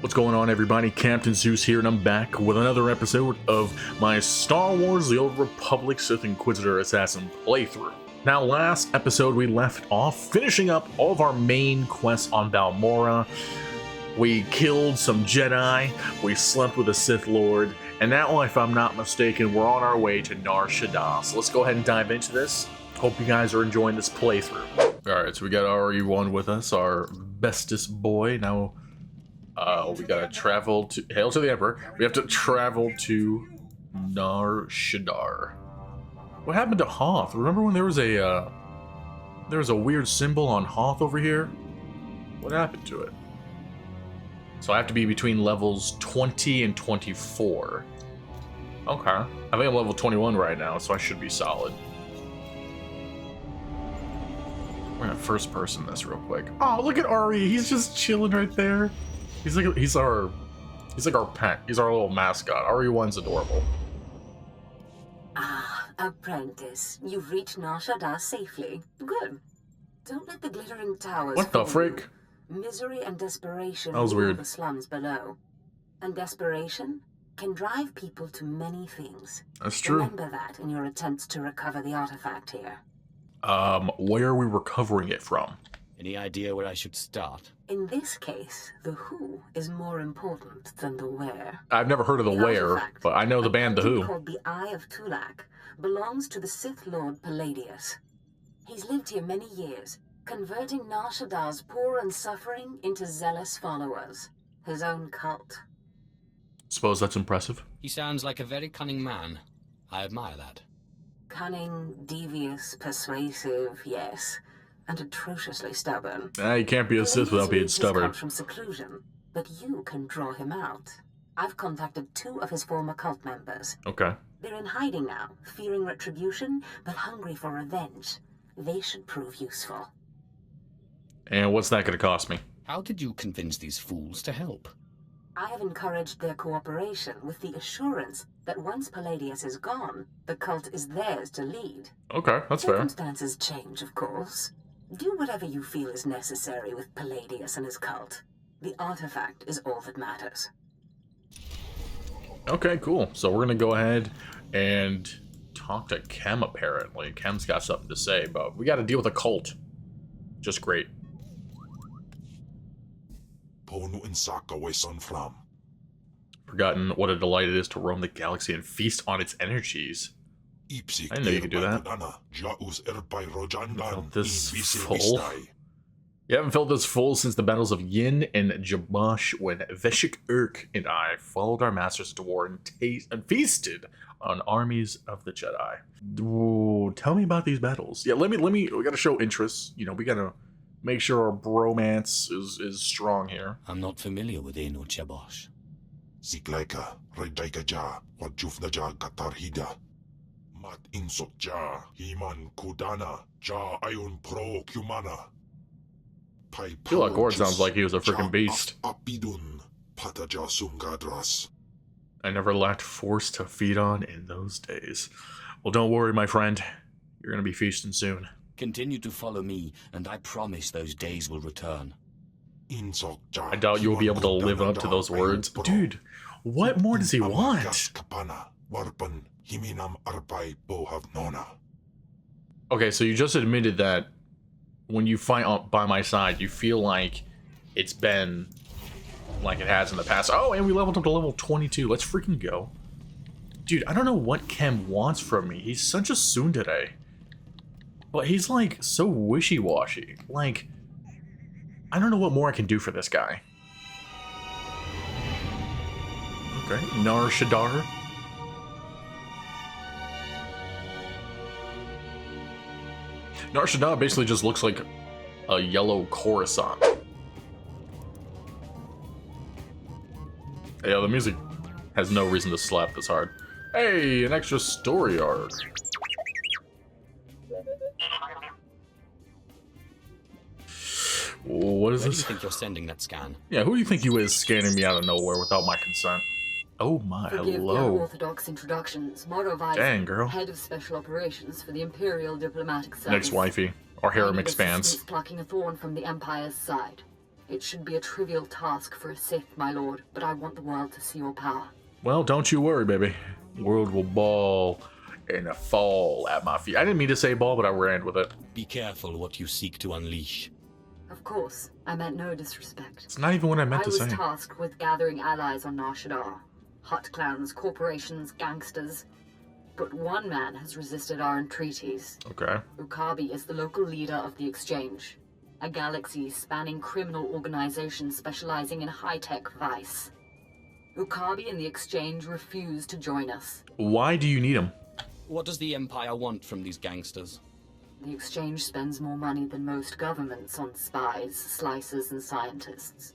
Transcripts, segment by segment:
What's going on, everybody? Captain Zeus here, and I'm back with another episode of my Star Wars The Old Republic Sith Inquisitor Assassin playthrough. Now, last episode we left off finishing up all of our main quests on Balmorra. We killed some Jedi, we slept with a Sith Lord, and now, if I'm not mistaken, we're on our way to Nar Shaddaa. So let's go ahead and dive into this. Hope you guys are enjoying this playthrough. Alright, so we got RE1 with us, our bestest boy. Now, we gotta travel to Hail to the Emperor. We have to travel to Nar Shaddaa. What happened to Hoth? Remember when there was a weird symbol on Hoth over here? What happened to it? So I have to be between levels 20 and 24. Okay. I think I'm level 21 right now, so I should be solid. We're gonna first person this real quick. Oh, look at Ari. He's just chilling right there. He's like our pet. He's our little mascot. RE1's adorable. Ah, apprentice, you've reached Nar Shaddaa safely. Good. Don't let the glittering towers. What the frick? Misery and desperation That was rule weird. the slums below. And desperation can drive people to many things. That's true. Remember that in your attempts to recover the artifact here. Where are we recovering it from? Any idea where I should start? In this case, the who is more important than the where. I've never heard of the where, artifact, but I know the band The Who. called the Eye of Tulak, belongs to the Sith Lord Palladius. He's lived here many years, converting Nar Shaddaa's poor and suffering into zealous followers. His own cult. Suppose that's impressive. He sounds like a very cunning man. I admire that. Cunning, devious, persuasive, yes, and atrociously stubborn. You can't be a Sith without being stubborn. Comes from seclusion, but you can draw him out. I've contacted 2 of his former cult members. Okay. They're in hiding now, fearing retribution, but hungry for revenge. They should prove useful. And what's that gonna cost me? How did you convince these fools to help? I have encouraged their cooperation with the assurance that once Palladius is gone, the cult is theirs to lead. Okay, that's fair. Circumstances change, of course. Do whatever you feel is necessary with Palladius and his cult. The artifact is all that matters. Okay, cool. So we're gonna go ahead and talk to Kem, apparently. Kem's got something to say, but we gotta deal with a cult. Just great. Forgotten what a delight it is to roam the galaxy and feast on its energies. I didn't know you could do that. Felt this full? You haven't felt this full since the battles of Yin and Jabosh, when Veshik Urk and I followed our masters to war and feasted on armies of the Jedi. Ooh, tell me about these battles. Yeah, let me. We gotta show interest. You know, we gotta make sure our bromance is strong here. I'm not familiar with Yin or Jabosh. Ziglaika, Redaikaja, Wajufnaja Katarhida. Mat Insokja, Himan Kudana, Ja Ayun Pro Kumana. Gilak Gord sounds like he was a freaking beast. Apidun, Pataja Sungadras. I never lacked force to feed on in those days. Well, don't worry, my friend. You're gonna be feasting soon. Continue to follow me, and I promise those days will return. I doubt you'll be able to live up to those words. Dude, what more does he want? Okay, so you just admitted that when you fight by my side, you feel like it's been like it has in the past. Oh, and we leveled up to level 22. Let's freaking go. Dude, I don't know what Kem wants from me. He's such a tsundere. But he's like so wishy-washy. Like, I don't know what more I can do for this guy. Okay, Nar Shaddaa. Nar Shaddaa basically just looks like a yellow Coruscant. Yeah, the music has no reason to slap this hard. Hey, an extra story arc. What is Where do this? you think you're sending that scan? Yeah, who do you think you is scanning me out of nowhere without my consent? Oh my, Forgive the hello. unorthodox introductions. Morovai, Dang, girl. head of special operations for the Imperial Diplomatic Service. Next wifey. Our harem expands. Plucking a thorn from the Empire's side. It should be a trivial task for a Sith, my lord, but I want the world to see your power. Well, don't you worry, baby. World will ball and fall at my feet. I didn't mean to say ball, but I ran with it. Be careful what you seek to unleash. Of course, I meant no disrespect. It's not even what I meant to say. I was tasked with gathering allies on Nar Shaddaa. Hut clans, corporations, gangsters. But one man has resisted our entreaties. Okay. Ukabi is the local leader of the Exchange, a galaxy-spanning criminal organization specializing in high-tech vice. Ukabi and the Exchange refuse to join us. Why do you need him? What does the Empire want from these gangsters? The Exchange spends more money than most governments on spies, slicers, and scientists.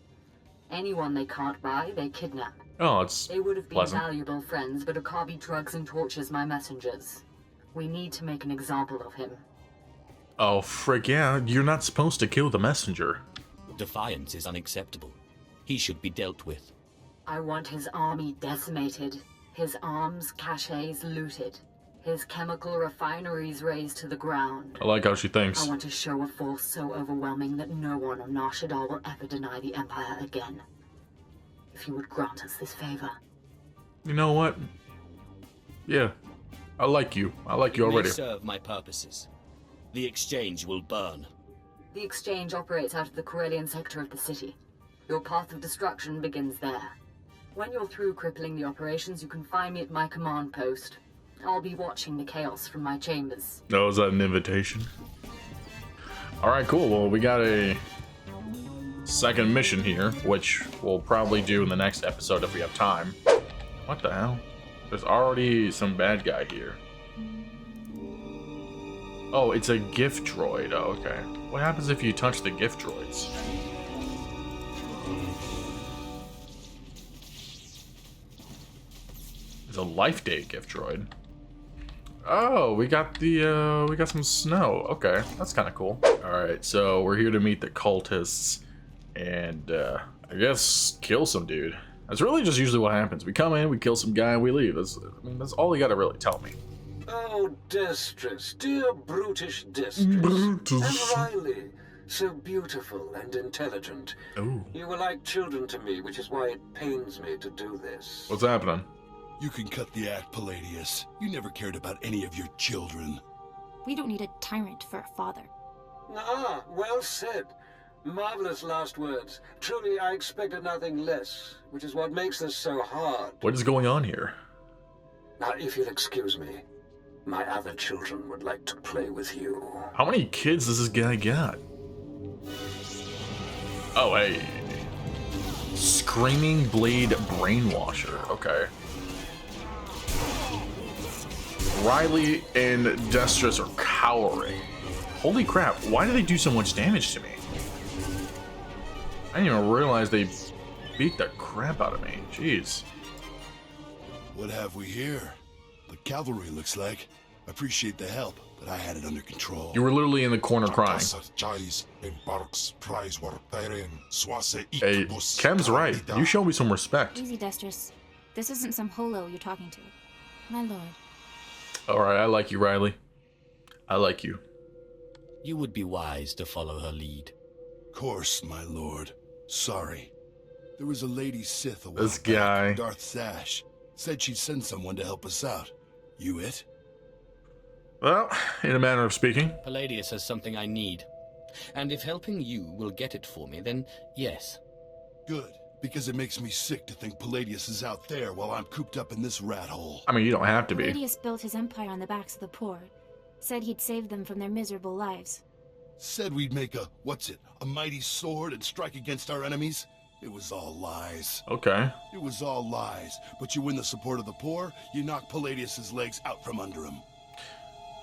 Anyone they can't buy, they kidnap. Oh, it's They would have been pleasant. valuable friends, but Ukabi drugs and tortures my messengers. We need to make an example of him. Oh, frick yeah. You're not supposed to kill the messenger. Defiance is unacceptable. He should be dealt with. I want his army decimated, his arms caches looted, his chemical refineries razed to the ground. I like how she I thinks. want to show a force so overwhelming that no one on Nar Shaddaa will ever deny the Empire again. If you would grant us this favor. You know what? Yeah. I like you. I like you It may already. serve my purposes. The Exchange will burn. The Exchange operates out of the Corellian sector of the city. Your path of destruction begins there. When you're through crippling the operations, you can find me at my command post. I'll be watching the chaos from my chambers. Oh, is that an invitation? Alright, cool. Well, we got a second mission here, which we'll probably do in the next episode if we have time. What the hell? There's already some bad guy here. Oh, it's a gift droid. Oh, okay. What happens if you touch the gift droids? It's a life day gift droid. Oh, we got some snow. Okay, that's kind of cool. All right, so we're here to meet the cultists and I guess kill some dude. That's really just usually what happens. We come in, we kill some guy, and we leave. That's all you gotta really tell me. Oh, Destress, dear brutish Destress. And Riley, so beautiful and intelligent. Ooh, You were like children to me, which is why it pains me to do this. what's happening? You can cut the act, Palladius. You never cared about any of your children. We don't need a tyrant for a father. Ah, well said. Marvelous last words. Truly, I expected nothing less, which is what makes this so hard. What is going on here? Now, if you'll excuse me, my other children would like to play with you. How many kids does this guy got? Oh, hey. Screaming Blade Brainwasher. Okay. Riley and Destress are cowering. Holy crap, why do they do so much damage to me? I didn't even realize they beat the crap out of me. Jeez. What have we here? The cavalry looks like. I appreciate the help, but I had it under control. You were literally in the corner crying. Hey, Kem's right. You show me some respect. Easy, Destress. This isn't some holo you're talking to. My lord. Alright, I like you, Riley. I like you. You would be wise to follow her lead. Course, my lord. Sorry. There was a lady Sith a while This back, guy. Darth Sash. Said she'd send someone to help us out. You it? Well, in a manner of speaking. Palladius has something I need. And if helping you will get it for me, then yes. Good, because it makes me sick to think Palladius is out there while I'm cooped up in this rat hole. I mean, you don't have to be. Palladius built his empire on the backs of the poor. Said he'd save them from their miserable lives. Said we'd make a mighty sword and strike against our enemies? It was all lies. Okay. It was all lies. But you win the support of the poor, you knock Palladius's legs out from under him.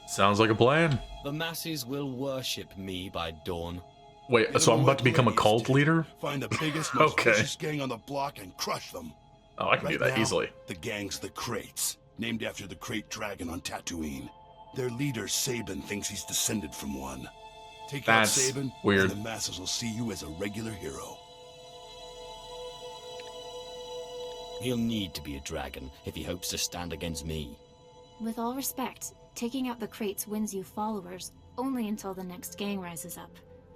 Sounds like a plan. The masses will worship me by dawn. Wait, so I'm about to become a cult leader? Find the biggest, most Okay. vicious gang on the block and crush them. Oh, I can do that now, easily. The gang's the Kraits, named after the Krayt dragon on Tatooine. Their leader, Sabin, thinks he's descended from one. Take out That's Sabin, weird. and the masses will see you as a regular hero. He'll need to be a dragon if he hopes to stand against me. With all respect, taking out the Kraits wins you followers only until the next gang rises up.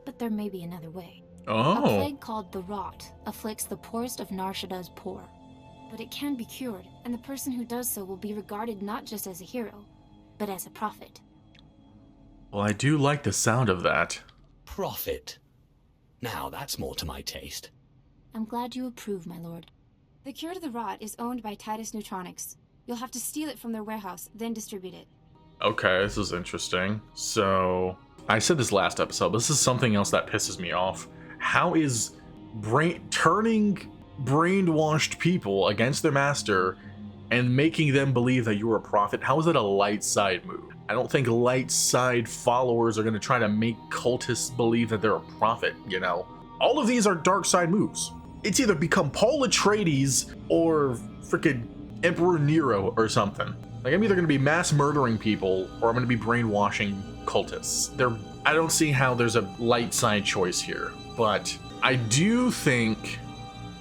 But there may be another way. A Oh. plague called the Rot afflicts the poorest of Nar Shaddaa's poor. But it can be cured, and the person who does so will be regarded not just as a hero, but as a prophet. Well, I do like the sound of that. Profit. Now that's more to my taste. I'm glad you approve, my lord. The cure to the Rot is owned by Titus Neutronics. You'll have to steal it from their warehouse, then distribute it. Okay, this is interesting. So, I said this last episode, but this is something else that pisses me off. How is turning brainwashed people against their master and making them believe that you're a prophet, how is that a light side move? I don't think light side followers are going to try to make cultists believe that they're a prophet, you know? All of these are dark side moves. It's either become Paul Atreides or freaking Emperor Nero or something. Like, I'm either going to be mass murdering people or I'm going to be brainwashing cultists. I don't see how there's a light side choice here, but I do think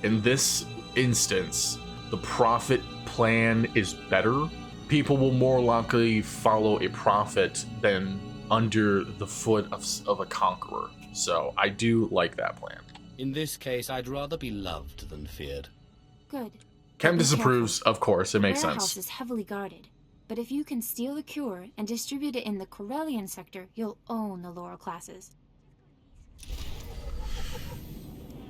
in this instance, the prophet plan is better. People will more likely follow a prophet than under the foot of a conqueror. So I do like that plan. In this case, I'd rather be loved than feared. Good. Chem But be disapproves, careful. of course, it makes The warehouse sense. is heavily guarded, but if you can steal the cure and distribute it in the Corellian sector, you'll own the lower classes.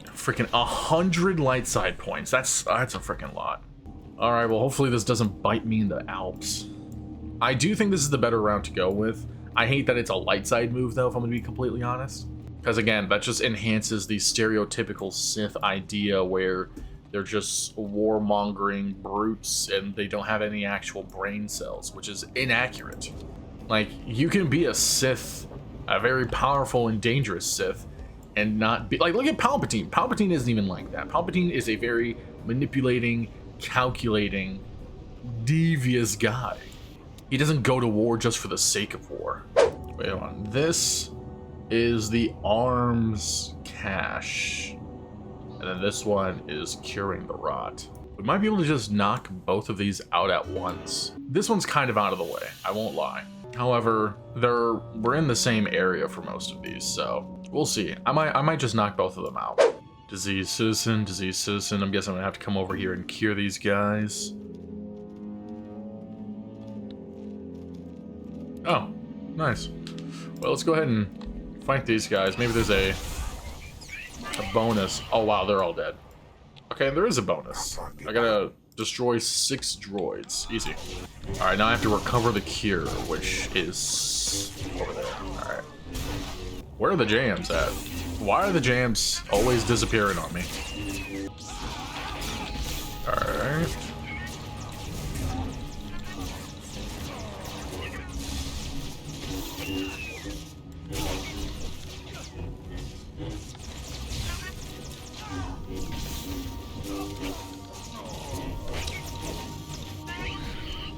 Freaking 100 light side points. That's a freaking lot. Alright, well, hopefully this doesn't bite me in the Alps. I do think this is the better route to go with. I hate that it's a light side move, though, if I'm going to be completely honest. Because, again, that just enhances the stereotypical Sith idea where they're just warmongering brutes and they don't have any actual brain cells, which is inaccurate. Like, you can be a Sith, a very powerful and dangerous Sith, and not be... Like, look at Palpatine. Palpatine isn't even like that. Palpatine is a very manipulating, calculating, devious guy. He doesn't go to war just for the sake of war. Wait on. This is the arms cache. And then this one is curing the rot. We might be able to just knock both of these out at once. This one's kind of out of the way, I won't lie. However, we're in the same area for most of these, so we'll see. I might just knock both of them out. Disease citizen, disease citizen. I'm guessing I'm gonna have to come over here and cure these guys. Oh, nice. Well, let's go ahead and fight these guys. Maybe there's a bonus. Oh wow, they're all dead. Okay, there is a bonus. I gotta destroy 6 droids. Easy. Alright, now I have to recover the cure, which is over there. Alright. Where are the jams at? Why are the jams always disappearing on me? Alright.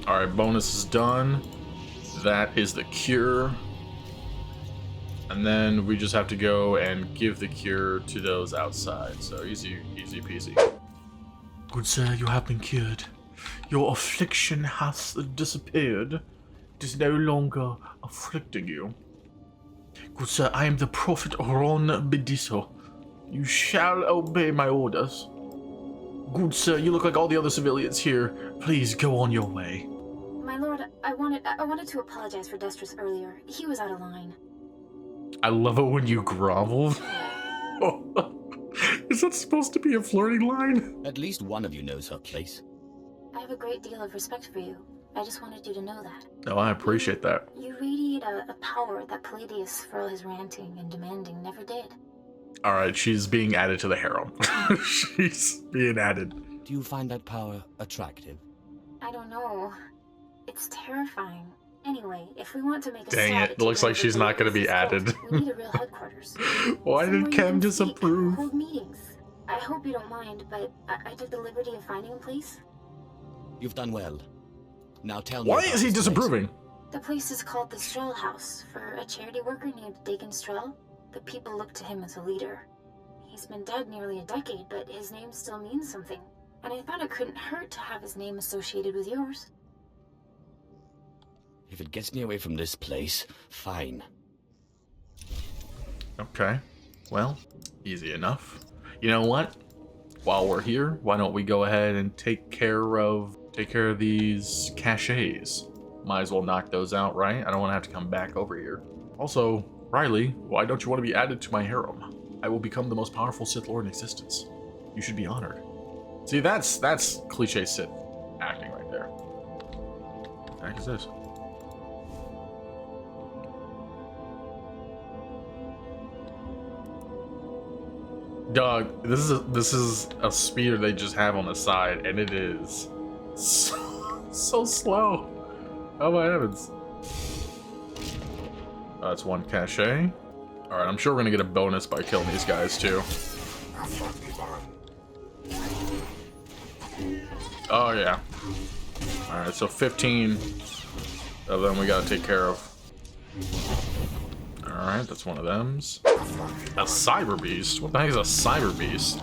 Alright, bonus is done. That is the cure. And then we just have to go and give the cure to those outside. So easy, easy peasy. Good sir, you have been cured. Your affliction has disappeared. It is no longer afflicting you. Good sir, I am the Prophet Ron Bediso. You shall obey my orders. Good sir, you look like all the other civilians here. Please go on your way. My lord, I wanted to apologize for Destris earlier. He was out of line. I love it when you grovel. Is that supposed to be a flirting line? At least one of you knows her place. I have a great deal of respect for you. I just wanted you to know that. Oh, I appreciate that. You radiate a power that Palladius, for all his ranting and demanding, never did. Alright, she's being added to the harem. She's being added. Do you find that power attractive? I don't know. It's terrifying. Anyway, if we want to make a Dang stab it, at looks taking like over she's not gonna be Palladius' added. cult, we need a real headquarters. Why Somewhere did you Chem can speak, disapprove? hold meetings. I hope you don't mind, but I took the liberty of finding a place. You've done well. Now tell me. Why about is he this place. disapproving? The place is called the Stroll House, for a charity worker named Dagon Stroll. The people look to him as a leader. He's been dead nearly a decade, but his name still means something. And I thought it couldn't hurt to have his name associated with yours. If it gets me away from this place, fine. Okay. Well, easy enough. You know what? While we're here, why don't we go ahead and take care of these caches? Might as well knock those out, right? I don't want to have to come back over here. Also, Riley, why don't you want to be added to my harem? I will become the most powerful Sith Lord in existence. You should be honored. See, that's cliche Sith acting right there. What the heck is this? Dog, this is a speeder they just have on the side, and it is so slow. Oh my heavens. That's one cache. Alright, I'm sure we're gonna get a bonus by killing these guys too. Oh yeah. Alright, so 15 of them we gotta take care of. Alright, that's one of them's. A cyber beast? What the heck is a cyber beast?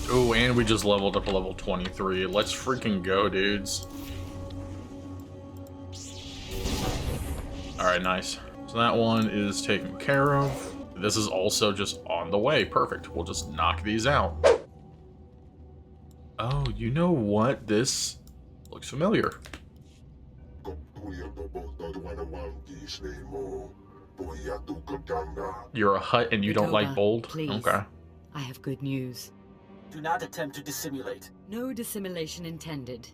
Oh, and we just leveled up to level 23. Let's freaking go, dudes. Alright, nice. So that one is taken care of. This is also just on the way. Perfect. We'll just knock these out. Oh, you know what? This looks familiar. You're a hut and you don't like bold? Please. Okay. I have good news. Do not attempt to dissimulate. No dissimulation intended.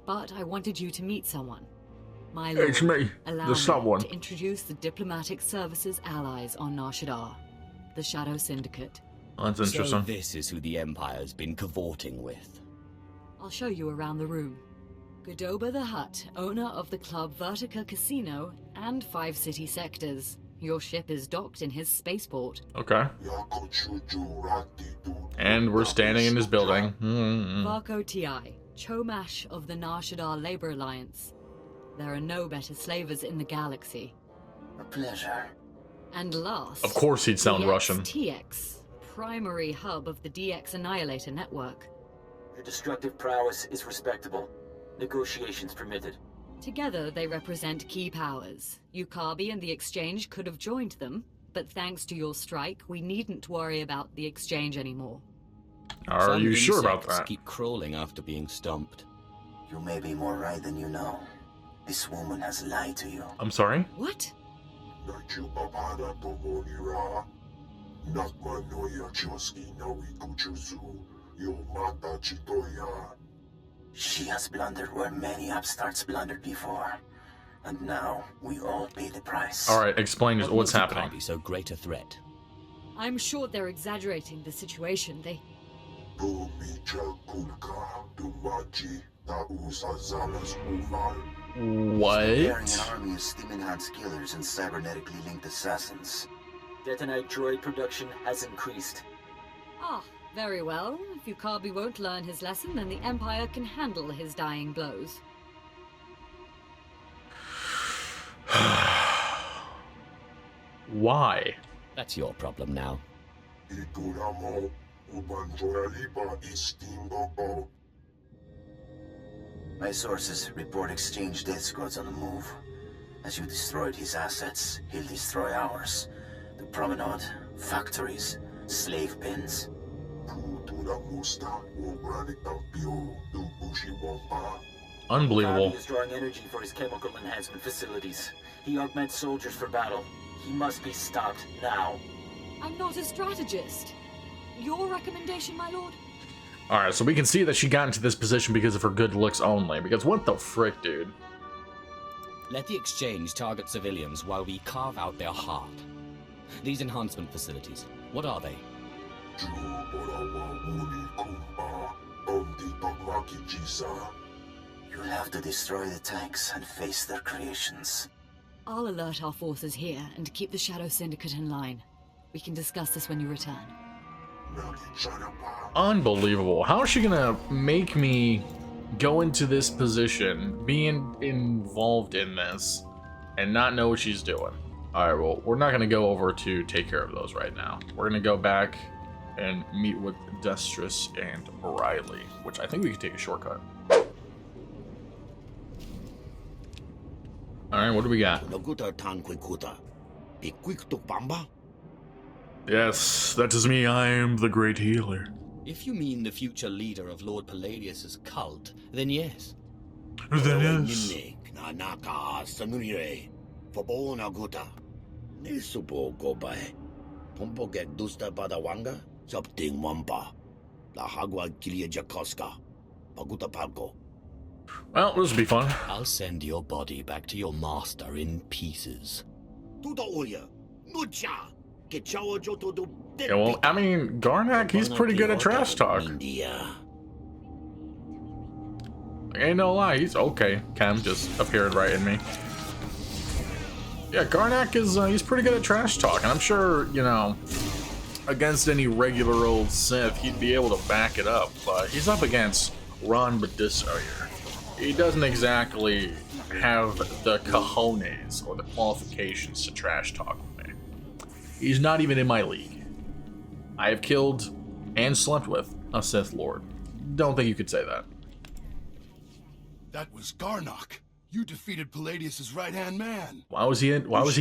But I wanted you to meet someone. My lord, It's me, allow the me someone. to introduce the diplomatic services allies on Nar Shaddaa, the Shadow Syndicate. Oh, that's So interesting. this is who the Empire's been cavorting with. I'll show you around the room. Godoba the Hutt, owner of the club Vertica Casino and 5 city sectors. Your ship is docked in his spaceport. Okay. And we're standing in his building. Varco Ti, Chomash of the Nar Shaddaa Labor Alliance. There are no better slavers in the galaxy. A pleasure. And last, Of course he'd sound Russian. TX, primary hub of the DX Annihilator network. Your destructive prowess is respectable. Negotiations permitted. Together, they represent key powers. Yukabi and the Exchange could have joined them, but thanks to your strike, we needn't worry about the Exchange anymore. Are Some you sure about insects that? keep crawling after being stomped. You may be more right than you know. This woman has lied to you. I'm sorry? What? She has blundered where many upstarts blundered before. And now, we all pay the price. Alright, explain what's makes happening. Yukabi so great a threat? I'm sure they're exaggerating the situation. They... What? Preparing an army of steam-enhanced killers and cybernetically linked assassins. Detonite droid production has increased. Ah, very well. If Yukabi won't learn his lesson, then the Empire can handle his dying blows. Why? That's your problem now. My sources report Exchange death squads on the move. As you destroyed his assets, he'll destroy ours. The promenade, factories, slave pens. Unbelievable. Yukabi is drawing energy for his chemical enhancement facilities. He augments soldiers for battle. He must be stopped now. I'm not a strategist. Your recommendation, my lord? Alright, so we can see that she got into this position because of her good looks only. Because what the frick, dude? Let the Exchange target civilians while we carve out their heart. These enhancement facilities, what are they? You'll have to destroy the tanks and face their creations. I'll alert our forces here and keep the Shadow Syndicate in line. We can discuss this when you return. Unbelievable. How is she gonna make me go into this position, be involved in this, and not know what she's doing? Alright, well, we're not gonna go over to take care of those right now. We're gonna go back and meet with Destrus and Riley, which I think we could take a shortcut. Alright, what do we got? Yes, that is me. I am the great healer. If you mean the future leader of Lord Palladius's cult, then yes. Then yes. Well, this will be fun. I'll send your body back to your master in pieces. Yeah, well, I mean, Garnak, he's pretty good at trash talk. Ain't no lie, he's okay. Cam just appeared right in me. Yeah, Garnak is, he's pretty good at trash talk, and I'm sure, you know, against any regular old Sith, he'd be able to back it up, but he's up against Ron Badisar here. He doesn't exactly have the cojones or the qualifications to trash talk with me. He's not even in my league. I have killed and slept with a Sith Lord. Don't think you could say that. That was Garnak. You defeated Palladius's right-hand man. Why was he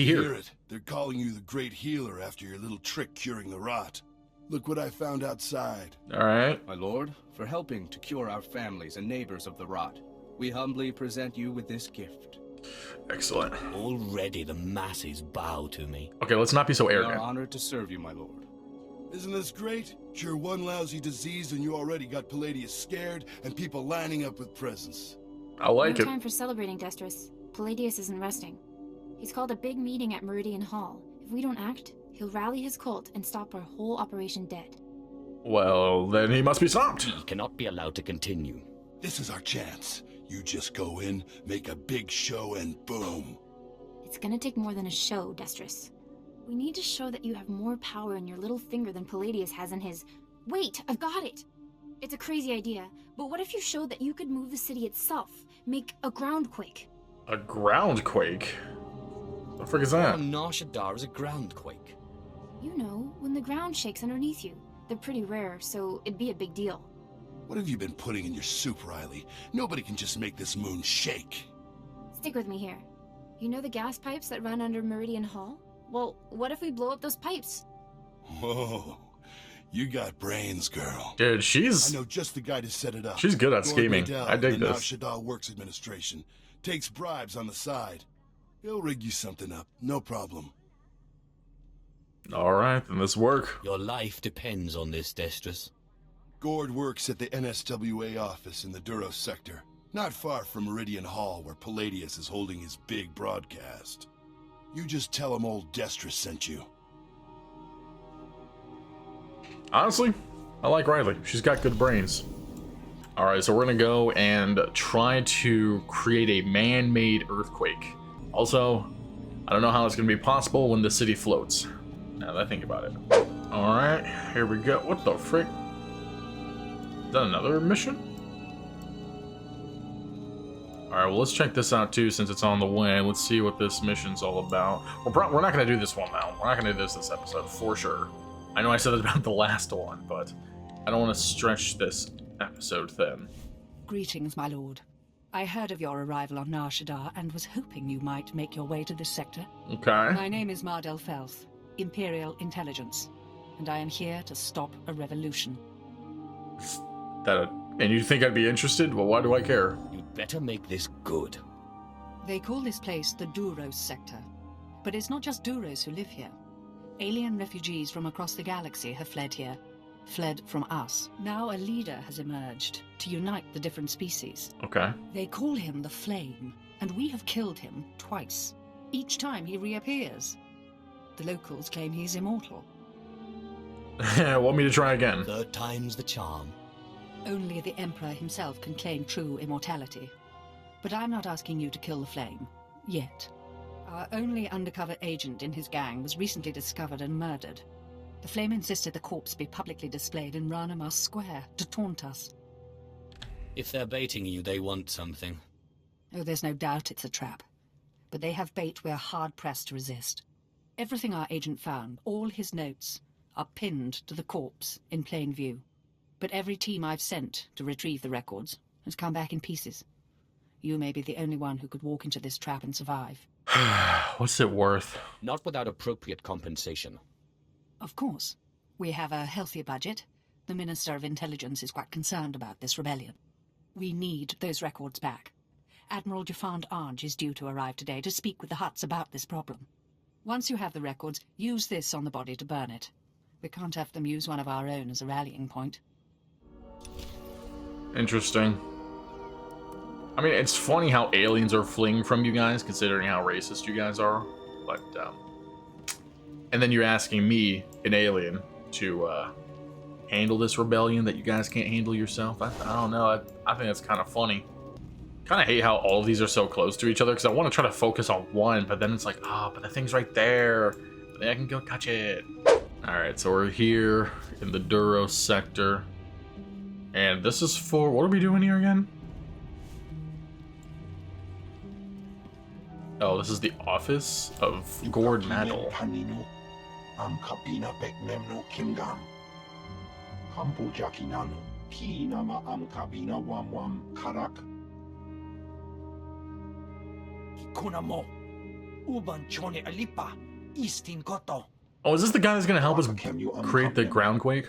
here? Hear it. They're calling you the Great Healer after your little trick curing the rot. Look what I found outside. All right. My lord, for helping to cure our families and neighbors of the rot, we humbly present you with this gift. Excellent. Already the masses bow to me. Okay, let's not be so We arrogant. are honored to serve you, my lord. Isn't this great? Cure one lousy disease and you already got Palladius scared and people lining up with presents. I like No it. time for celebrating, Destrus. Palladius isn't resting. He's called a big meeting at Meridian Hall. If we don't act, he'll rally his cult and stop our whole operation dead. Well, then he must be stopped. He cannot be allowed to continue. This is our chance. You just go in, make a big show, and boom. It's gonna take more than a show, Destrus. We need to show that you have more power in your little finger than Palladius has in his... Wait, I've got it! It's a crazy idea, but what if you showed that you could move the city itself? Make a groundquake? A groundquake? What the frick is that? Nar Shaddaa is a groundquake. You know, when the ground shakes underneath you. They're pretty rare, so it'd be a big deal. What have you been putting in your soup, Riley? Nobody can just make this moon shake. Stick with me here. You know the gas pipes that run under Meridian Hall? Well, what if we blow up those pipes? Whoa. You got brains, girl. Dude, I know just the guy to set it up. she's good at Gord scheming. Riddell, I dig the this. Shaddaa Works Administration. Takes bribes on the side. He'll rig you something up, no problem. All right, then this work. Your life depends on this, Destrus. Gord works at the NSWA office in the Duros sector, not far from Meridian Hall where Palladius is holding his big broadcast. You just tell him old Destrus sent you. Honestly, I like Riley. She's got good brains. All right, so we're gonna go and try to create a man-made earthquake. Also, I don't know how it's gonna be possible when the city floats. Now that I think about it. All right, here we go. What the frick? Is that another mission? All right, well, let's check this out too since it's on the way. Let's see what this mission's all about. We're not gonna do this one now. We're not gonna do this episode for sure. I know I said it about the last one, but I don't want to stretch this episode thin. Greetings, my lord. I heard of your arrival on Nar Shaddaa and was hoping you might make your way to this sector. Okay. My name is Mardel Felth, Imperial Intelligence, and I am here to stop a revolution. And you think I'd be interested? Well, why do I care? You'd better make this good. They call this place the Duros sector, but it's not just Duros who live here. Alien refugees from across the galaxy have fled here. Fled from us. Now a leader has emerged to unite the different species. Okay. They call him the Flame, and we have killed him twice. Each time he reappears. The locals claim he's immortal. Want me to try again? Third time's the charm. Only the Emperor himself can claim true immortality. But I'm not asking you to kill the Flame. Yet. Our only undercover agent in his gang was recently discovered and murdered. The Flame insisted the corpse be publicly displayed in Ranamas Square to taunt us. If they're baiting you, they want something. Oh, there's no doubt it's a trap. But they have bait we're hard-pressed to resist. Everything our agent found, all his notes, are pinned to the corpse in plain view. But every team I've sent to retrieve the records has come back in pieces. You may be the only one who could walk into this trap and survive. What's it worth? Not without appropriate compensation. Of course. We have a healthy budget. The Minister of Intelligence is quite concerned about this rebellion. We need those records back. Admiral Jafand Arj is due to arrive today to speak with the Hutts about this problem. Once you have the records, use this on the body to burn it. We can't have them use one of our own as a rallying point. Interesting. I mean, it's funny how aliens are fleeing from you guys, considering how racist you guys are. But, and then you're asking me, an alien, to handle this rebellion that you guys can't handle yourself. I don't know. I think that's kind of funny. Kind of hate how all of these are so close to each other, because I want to try to focus on one, but then it's like, but the thing's right there. Then I can go touch it. Alright, so we're here in the Duros sector. And this is for... what are we doing here again? Oh, this is the office of Gord Madel. Oh, is this the guy that's gonna help us create the groundquake?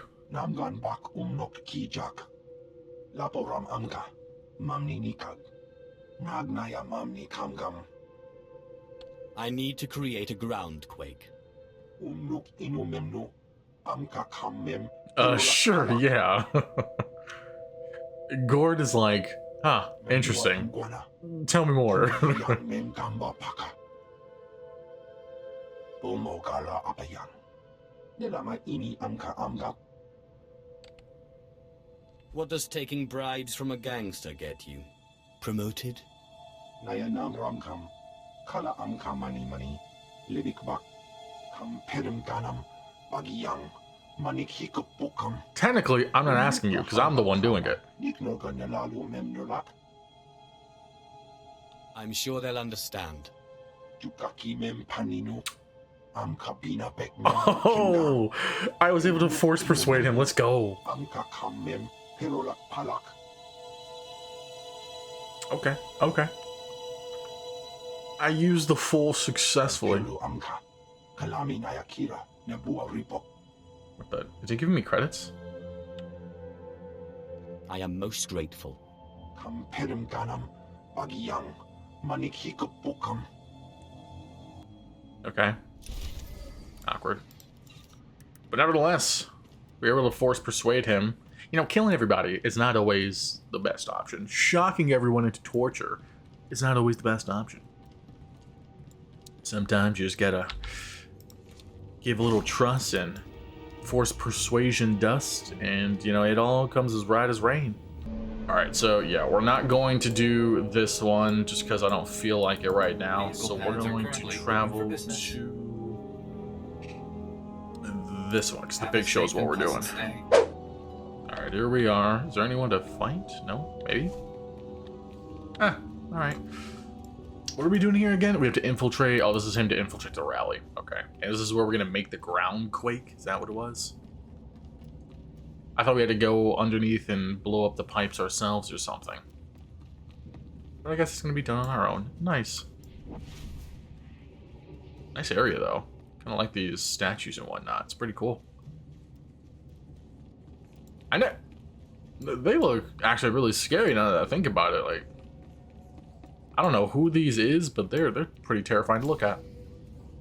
I need to create a groundquake. Sure, yeah. Gord is like, interesting. Tell me more. What does taking bribes from a gangster get you? Promoted? Technically, I'm not asking you, because I'm the one doing it. I'm sure they'll understand. Oh, I was able to force persuade him. Let's go. Okay, okay. I used the fool successfully. But is he giving me credits? I am most grateful. Okay. Awkward. But nevertheless, we were able to force persuade him. You know, killing everybody is not always the best option. Shocking everyone into torture is not always the best option. Sometimes you just gotta give a little trust and force persuasion dust, and, you know, it all comes as right as rain. Alright, so yeah, we're not going to do this one just because I don't feel like it right now. So we're going to travel to this one, because the big show is what we're doing. Alright, here we are. Is there anyone to fight? No? Maybe? Alright. What are we doing here again? We have to infiltrate. Oh, this is him to infiltrate the rally. Okay. And this is where we're going to make the ground quake? Is that what it was? I thought we had to go underneath and blow up the pipes ourselves or something. But I guess it's going to be done on our own. Nice. Nice area, though. Kind of like these statues and whatnot. It's pretty cool. I know. They look actually really scary now that I think about it. Like, I don't know who these is, but they're pretty terrifying to look at.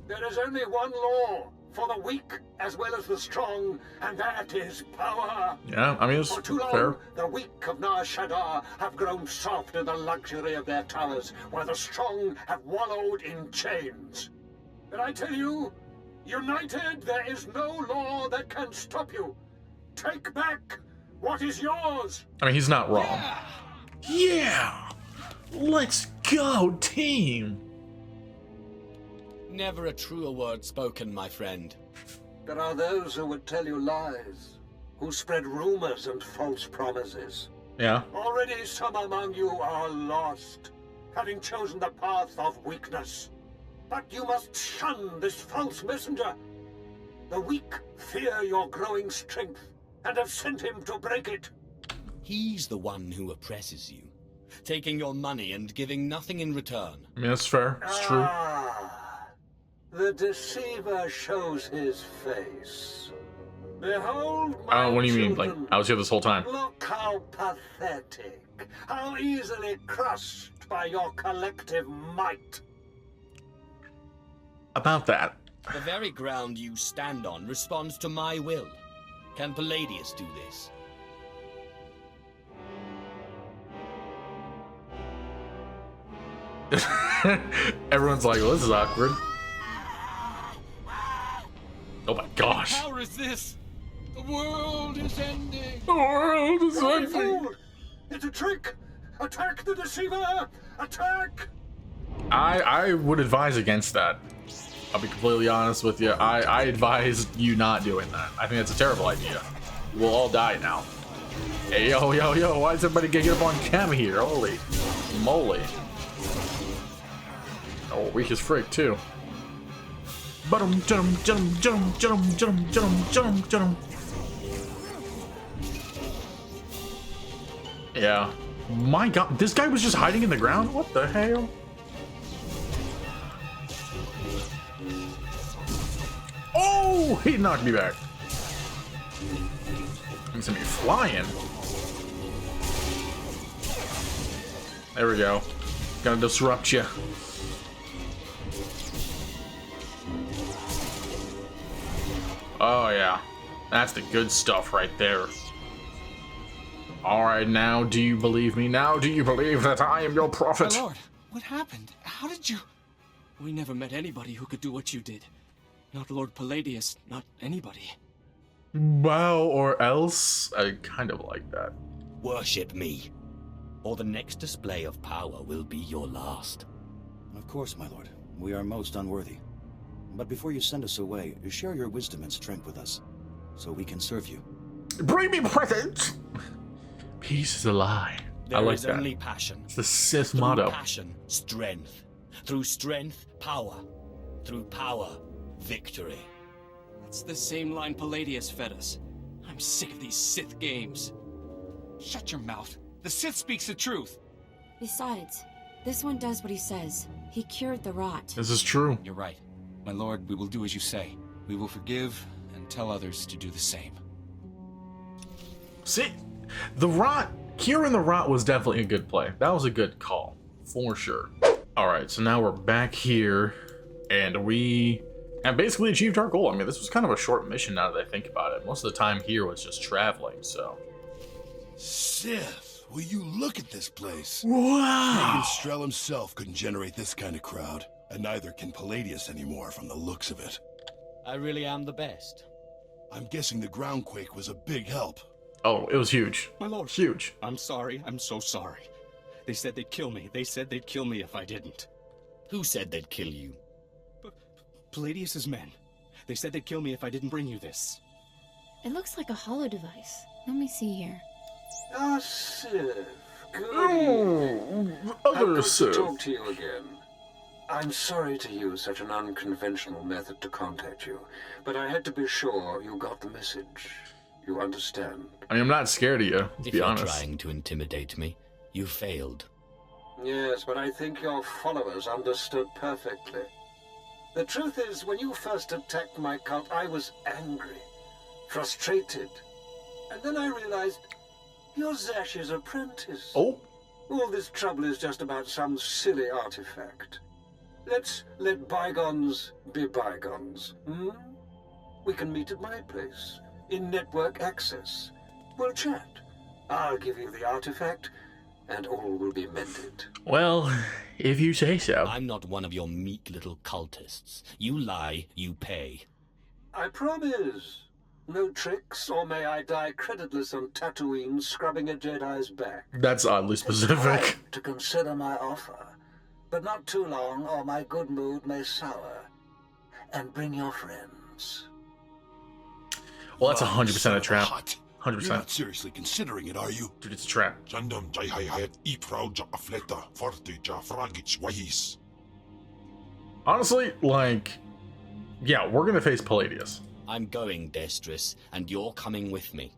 There is only one law for the weak as well as the strong, and that is power. Yeah, I mean, it's for too long, fair. The weak of Nar Shaddaa have grown soft in the luxury of their towers, while the strong have wallowed in chains. And I tell you, united, there is no law that can stop you. Take back what is yours. I mean, he's not wrong. Yeah! Let's go, team! Never a truer word spoken, my friend. There are those who would tell you lies, who spread rumors and false promises. Yeah. Already some among you are lost, having chosen the path of weakness. But you must shun this false messenger. The weak fear your growing strength and have sent him to break it. He's the one who oppresses you, taking your money and giving nothing in return. I mean, that's fair. It's true. Ah, the deceiver shows his face. Behold my What do you mean? Like, children. I was here this whole time. Look how pathetic, how easily crushed by your collective might. About that. The very ground you stand on responds to my will. Can Palladius do this? Everyone's like, well, this is awkward. Oh my gosh. How is this? The world is ending. The world is You ending. fool! It's a trick! Attack the deceiver! Attack! I would advise against that. I'll be completely honest with you. I advise you not doing that. I think that's a terrible idea. We'll all die now. Hey, yo, why is everybody getting up on cam here? Holy moly. Oh, weak as frick, too. Yeah. My god, this guy was just hiding in the ground? What the hell? Oh, he knocked me back. He's gonna be flying. There we go. Gonna disrupt you. Oh yeah, that's the good stuff right there. Alright, now do you believe me? Now do you believe that I am your prophet? My lord, what happened? How did you... We never met anybody who could do what you did. Not Lord Palladius, not anybody. Well, or else? I kind of like that. Worship me, or the next display of power will be your last. Of course, my lord. We are most unworthy. But before you send us away, share your wisdom and strength with us, so we can serve you. Bring me presents! Peace is a lie. I There like is that. only passion. It's the Sith Through motto. passion, strength. Through strength, power. Through power, victory. That's the same line Palladius fed us. I'm sick of these Sith games. Shut your mouth. The Sith speaks the truth. Besides, this one does what he says. He cured the rot. This is true. You're right. My lord, we will do as you say. We will forgive and tell others to do the same. See, the rot, curing the rot was definitely a good play. That was a good call, for sure. All right, so now we're back here, and we have basically achieved our goal. I mean, this was kind of a short mission now that I think about it. Most of the time here was just traveling, so. Sith, will you look at this place? Wow. Even Strel himself couldn't generate this kind of crowd, and neither can Palladius anymore from the looks of it. I really am the best. I'm guessing the groundquake was a big help. Oh, it was huge. My lord. Huge. I'm sorry. I'm so sorry. They said they'd kill me. They said they'd kill me if I didn't. Who said they'd kill you? Palladius's men. They said they'd kill me if I didn't bring you this. It looks like a hollow device. Let me see here. Ah, Sith. Good Oh, How other good to Sith. talk to you again. I'm sorry to use such an unconventional method to contact you, but I had to be sure you got the message. You understand? I mean, I'm not scared of you, to If be you're honest. trying to intimidate me, you failed. Yes, but I think your followers understood perfectly. The truth is, when you first attacked my cult, I was angry, frustrated. And then I realized you're Zash's apprentice. Oh. All this trouble is just about some silly artifact. Let's let bygones be bygones, hmm? We can meet at my place, in network access. We'll chat. I'll give you the artifact, and all will be mended. Well, if you say so. I'm not one of your meek little cultists. You lie, you pay. I promise. No tricks, or may I die creditless on Tatooine scrubbing a Jedi's back. That's oddly specific. To consider my offer, but not too long, or my good mood may sour. And bring your friends. Well, that's 100% a trap. Hot. 100%. You're not seriously considering it, are you? Dude, it's a trap. Jandam jai hai hayat I proud ja afleta forte ja fragich wahis. Honestly, like, yeah, we're gonna face Palladius. I'm going, Destris, and you're coming with me.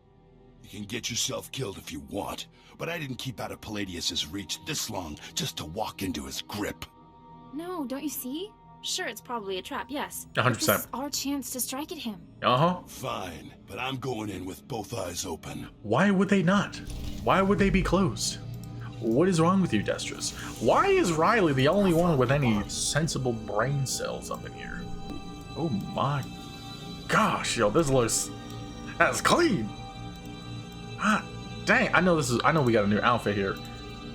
You can get yourself killed if you want, but I didn't keep out of Palladius's reach this long just to walk into his grip. No, don't you see? Sure, it's probably a trap, yes. 100%. This is our chance to strike at him. Uh-huh. Fine, but I'm going in with both eyes open. Why would they not? Why would they be closed? What is wrong with you, Destris? Why is Riley the only one with any sensible brain cells up in here? Oh my gosh, yo, this looks... That's clean! Ah, dang, I know we got a new outfit here.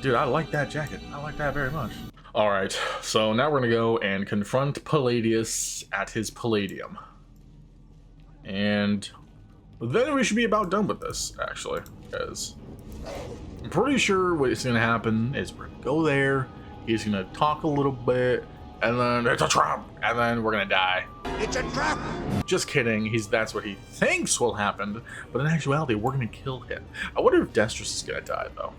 Dude, I like that jacket. I like that very much. Alright, so now we're gonna go and confront Palladius at his Palladium. And then we should be about done with this, actually, because I'm pretty sure what's gonna happen is we're gonna go there, he's gonna talk a little bit, and then it's a trap, and then we're gonna die. It's a trap! Just kidding, that's what he thinks will happen, but in actuality, we're gonna kill him. I wonder if Destris is gonna die, though.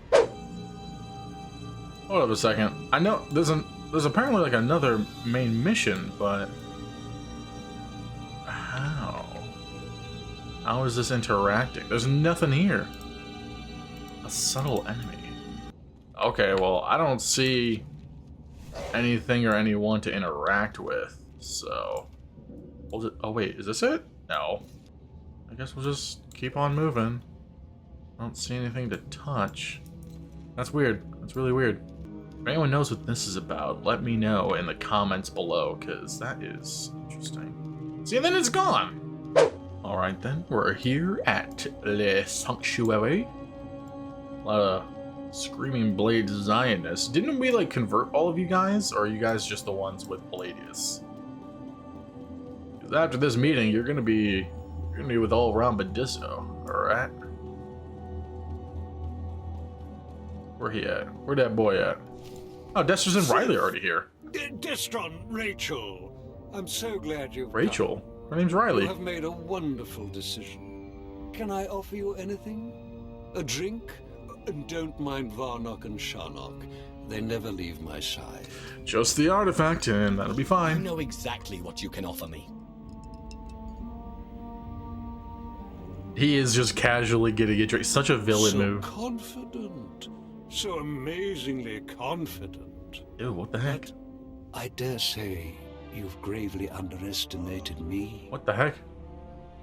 Hold up a second. I know there's apparently like another main mission, but how? How is this interacting? There's nothing here. A subtle enemy. Okay, well, I don't see anything or anyone to interact with, so... Oh wait, is this it? No. I guess we'll just keep on moving. I don't see anything to touch. That's weird. That's really weird. If anyone knows what this is about, let me know in the comments below, because that is interesting. See, and then it's gone! Alright then, we're here at Le Sanctuary. A lot of Screaming Blade Zionists. Didn't we, like, convert all of you guys, or are you guys just the ones with Palladius? Because after this meeting, you're gonna be with all around Badisso, alright? Where he at? Where that boy at? Oh, Destris and Riley are already here. Destron, Rachel, I'm so glad you've Rachel? come. Her name's Riley. You have made a wonderful decision. Can I offer you anything? A drink? And don't mind Varnock and Sharnock. They never leave my side. Just the artifact, and that'll be fine. I know exactly what you can offer me. He is just casually getting a drink. Such a villain move. So confident. So amazingly confident. Ew, what the heck? But I dare say you've gravely underestimated me. What the heck?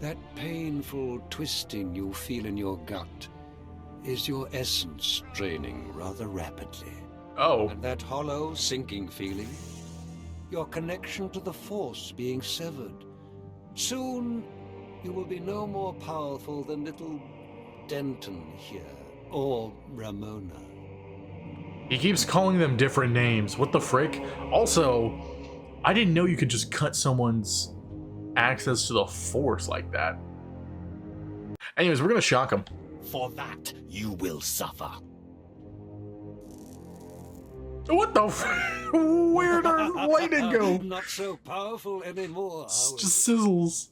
That painful twisting you feel in your gut is your essence draining rather rapidly. Oh. And that hollow, sinking feeling, your connection to the Force being severed. Soon, you will be no more powerful than little Denton here, or Ramona. He keeps calling them different names. What the frick? Also, I didn't know you could just cut someone's access to the Force like that. Anyways, we're gonna shock him. For that, you will suffer. What the f- Where'd our lightning go? Not so powerful anymore. It's just sizzles.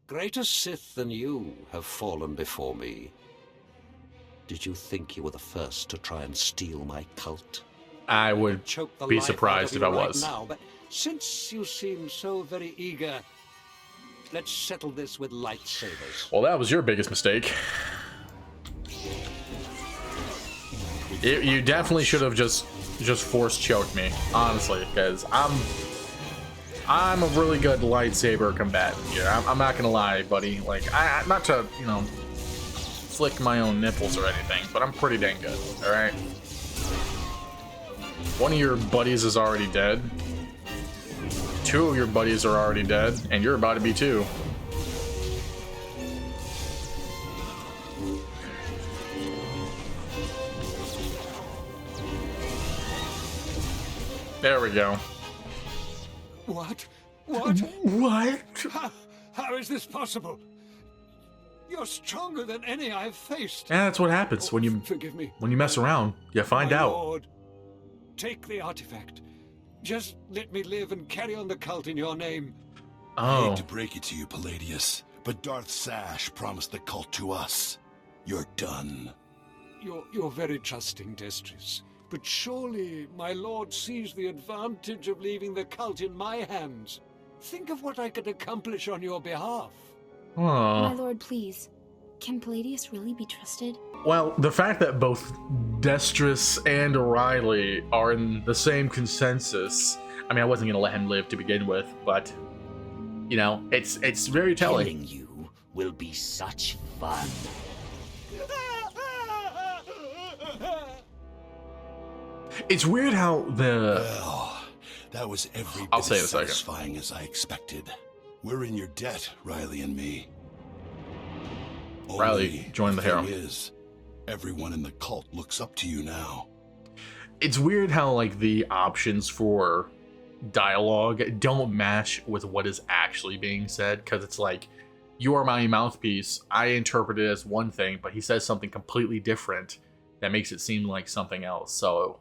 Greater Sith than you have fallen before me. Did you think you were the first to try and steal my cult? I would be surprised if I was. Now, but since you seem so very eager, let's settle this with lightsabers. Well, that was your biggest mistake. You definitely should have just force choked me, honestly, because I'm a really good lightsaber combatant here. I'm not gonna lie, buddy. Like, not to, you know, flick my own nipples or anything, but I'm pretty dang good. All right. One of your buddies is already dead. Two of your buddies are already dead, and you're about to be too. There we go. What? What? What? How is this possible? You're stronger than any I've faced. Yeah, that's what happens when you Forgive me. when you mess around. You find My out. Lord, take the artifact. Just let me live and carry on the cult in your name. I Oh. hate to break it to you, Palladius, but Darth Sash promised the cult to us. You're done. You're very trusting, Destris. But surely my lord sees the advantage of leaving the cult in my hands. Think of what I could accomplish on your behalf. My lord, please. Can Palladius really be trusted? Well, the fact that both Destrus and Riley are in the same consensus, I mean, I wasn't going to let him live to begin with, but, you know, it's very telling. Killing you will be such fun. It's weird how Well, that was every bit I'll say it as in a second. satisfying as I expected. We're in your debt, Riley and me. Riley Only joined the harem. thing is, everyone in the cult looks up to you now. It's weird how, like, the options for dialogue don't match with what is actually being said, because it's like, you are my mouthpiece, I interpret it as one thing, but he says something completely different that makes it seem like something else. So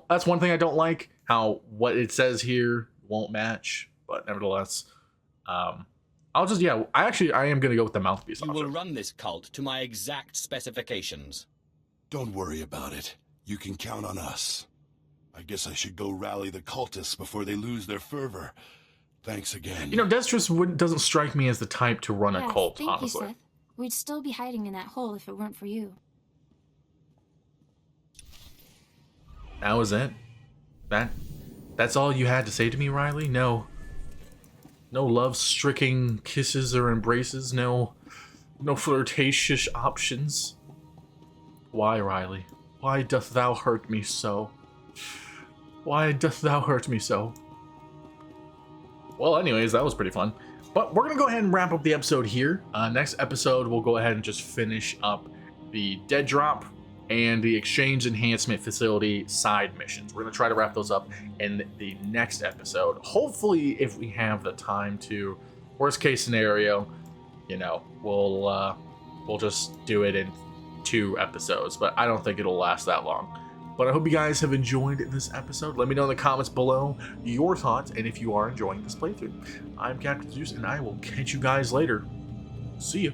that's one thing I don't like, how what it says here won't match, but nevertheless, I am gonna go with the mouthpiece You will option. run this cult to my exact specifications. Don't worry about it. You can count on us. I guess I should go rally the cultists before they lose their fervor. Thanks again. You know, Destrus doesn't strike me as the type to run a Yes, cult, thank honestly. you, Sith. We'd still be hiding in that hole if it weren't for you. That was it? That's all you had to say to me, Riley? No love-stricken kisses or embraces? No flirtatious options? Why, Riley? Why doth thou hurt me so? Why doth thou hurt me so? Well, anyways, that was pretty fun. But we're going to go ahead and wrap up the episode here. Next episode, we'll go ahead and just finish up the Dead Drop and the Exchange Enhancement Facility side missions. We're going to try to wrap those up in the next episode. Hopefully, if we have the time to. Worst case scenario, you know, we'll just do it in 2 episodes, but I don't think it'll last that long. But I hope you guys have enjoyed this episode. Let me know in the comments below your thoughts and if you are enjoying this playthrough. I'm Captain Zeus, and I will catch you guys later. See ya.